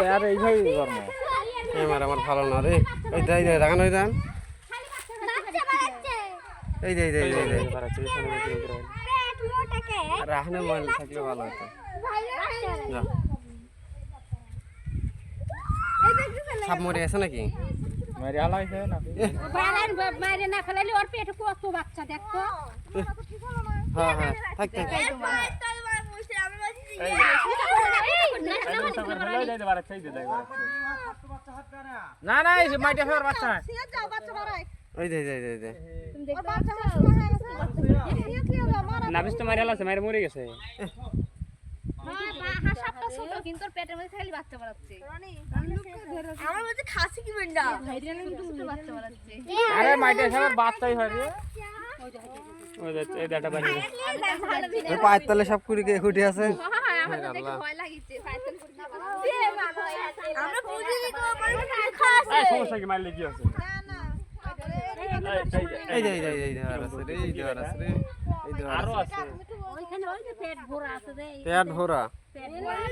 আর এইভাবেই কর্ম আমার ভালো না রে ওই দেই দেই রাগান ওই দেন এই দেই দেই দেই দেই রাহনে মোবাইল থাকলে ভালো হতো যা সাপ মরে গেছে নাকি মেরে আলা হইছে না মাইরে না ফেলাইলে ওর পেটে কত বাচ্চা দেখতো হ্যাঁ হ্যাঁ থাক থাক না না এই মাইটা ফের বাচ্চা ওই দেই দেই দেই দেই নাবিস তো মারি আলাছে মারি মরে গেছে সাপটা ছোট কিন্তু ওর পেটের মধ্যে খালি বাচ্চা বাড়াচ্ছে আমার মধ্যে খাসি কি বেন্ডা ছোট বাচ্চা বাড়াচ্ছে আরে মাইটা ফের বাচ্চাই হয় রে ওই যে এই ডাটা বানি ওই পায়ের তলে সব কুড়ি কে খুঁটি আছে আমার দেখে ভয় লাগিছে ফাইটাল করতে আমরা বুঝি কি করে খাসি এই সমস্যা কি মারলে কি আছে এই দেই দেই দেই দেওয়ার আছে রে এই দেওয়ার আছে রে এই দেওয়ার আরো আছে আছে ওইখানে ওই যে পেট ভরা আছে রে পেট ভরা পেট ভরা